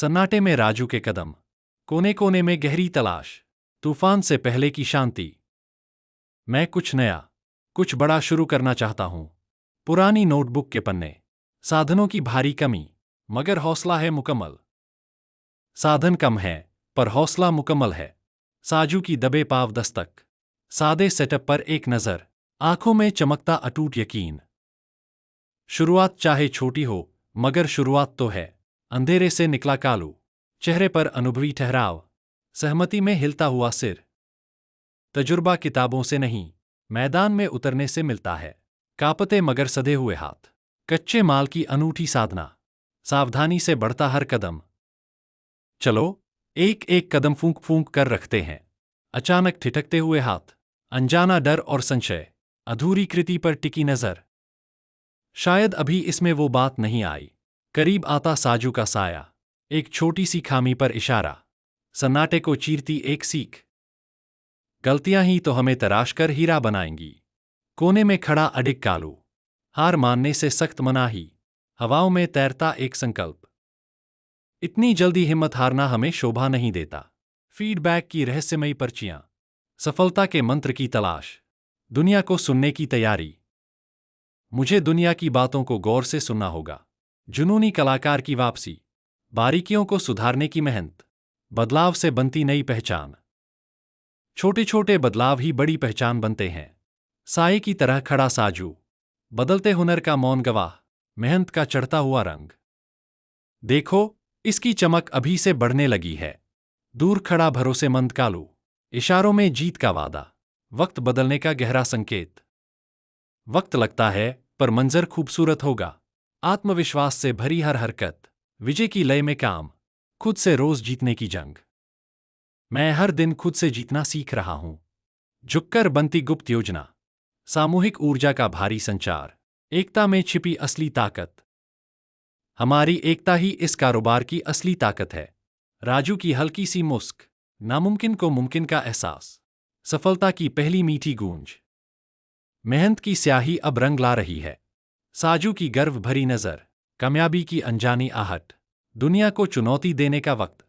सन्नाटे में राजू के कदम, कोने कोने में गहरी तलाश, तूफान से पहले की शांति। मैं कुछ नया, कुछ बड़ा शुरू करना चाहता हूं। पुरानी नोटबुक के पन्ने, साधनों की भारी कमी, मगर हौसला है मुकम्मल। साधन कम है, पर हौसला मुकम्मल है। साजू की दबे पाव दस्तक, सादे सेटअप पर एक नज़र, आंखों में चमकता अटूट यकीन। शुरुआत चाहे छोटी हो, मगर शुरुआत तो है। अंधेरे से निकला कालू, चेहरे पर अनुभवी ठहराव, सहमति में हिलता हुआ सिर। तजुर्बा किताबों से नहीं, मैदान में उतरने से मिलता है। कांपते मगर सधे हुए हाथ, कच्चे माल की अनूठी साधना, सावधानी से बढ़ता हर कदम। चलो, एक एक कदम फूंक फूंक कर रखते हैं। अचानक ठिठकते हुए हाथ, अनजाना डर और संशय, अधूरी कृति पर टिकी नजर। शायद अभी इसमें वो बात नहीं आई। करीब आता साजू का साया, एक छोटी सी खामी पर इशारा, सन्नाटे को चीरती एक सीख। गलतियां ही तो हमें तराश कर हीरा बनाएंगी। कोने में खड़ा अडिग कालू, हार मानने से सख्त मनाही, हवाओं में तैरता एक संकल्प। इतनी जल्दी हिम्मत हारना हमें शोभा नहीं देता। फीडबैक की रहस्यमयी पर्चियां, सफलता के मंत्र की तलाश, दुनिया को सुनने की तैयारी। मुझे दुनिया की बातों को गौर से सुनना होगा। जुनूनी कलाकार की वापसी, बारीकियों को सुधारने की मेहनत, बदलाव से बनती नई पहचान। छोटे छोटे बदलाव ही बड़ी पहचान बनते हैं। साये की तरह खड़ा साजू, बदलते हुनर का मौन गवाह, मेहनत का चढ़ता हुआ रंग। देखो, इसकी चमक अभी से बढ़ने लगी है। दूर खड़ा भरोसेमंद कालू, इशारों में जीत का वादा, वक्त बदलने का गहरा संकेत। वक्त लगता है, पर मंजर खूबसूरत होगा। आत्मविश्वास से भरी हर हरकत, विजय की लय में काम, खुद से रोज जीतने की जंग। मैं हर दिन खुद से जीतना सीख रहा हूं। झुककर बनती गुप्त योजना, सामूहिक ऊर्जा का भारी संचार, एकता में छिपी असली ताकत। हमारी एकता ही इस कारोबार की असली ताकत है। राजू की हल्की सी मुस्क, नामुमकिन को मुमकिन का एहसास, सफलता की पहली मीठी गूंज। मेहनत की स्याही अब रंग ला रही है। साजू की गर्व भरी नजर, कामयाबी की अनजानी आहट, दुनिया को चुनौती देने का वक्त।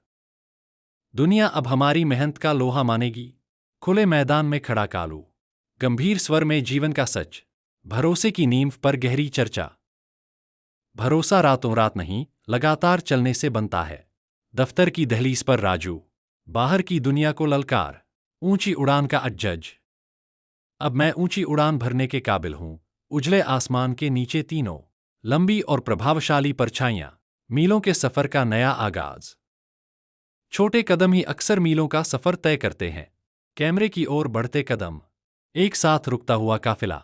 दुनिया अब हमारी मेहनत का लोहा मानेगी। खुले मैदान में खड़ा कालू, गंभीर स्वर में जीवन का सच, भरोसे की नींव पर गहरी चर्चा। भरोसा रातों रात नहीं, लगातार चलने से बनता है। दफ्तर की दहलीज पर राजू, बाहर की दुनिया को ललकार, ऊंची उड़ान का अज्जज। अब मैं ऊंची उड़ान भरने के काबिल हूं। उजले आसमान के नीचे तीनों, लंबी और प्रभावशाली परछाइयां, मीलों के सफर का नया आगाज। छोटे कदम ही अक्सर मीलों का सफर तय करते हैं। कैमरे की ओर बढ़ते कदम, एक साथ रुकता हुआ काफिला,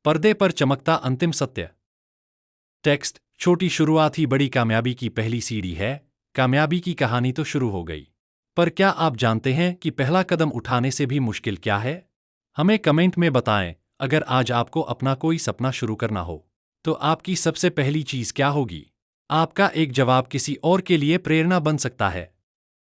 पर्दे पर चमकता अंतिम सत्य। टेक्स्ट, छोटी शुरुआत ही बड़ी कामयाबी की पहली सीढ़ी है। कामयाबी की कहानी तो शुरू हो गई, पर क्या आप जानते हैं कि पहला कदम उठाने से भी मुश्किल क्या है? हमें कमेंट में बताएं। अगर आज आपको अपना कोई सपना शुरू करना हो, तो आपकी सबसे पहली चीज क्या होगी? आपका एक जवाब किसी और के लिए प्रेरणा बन सकता है।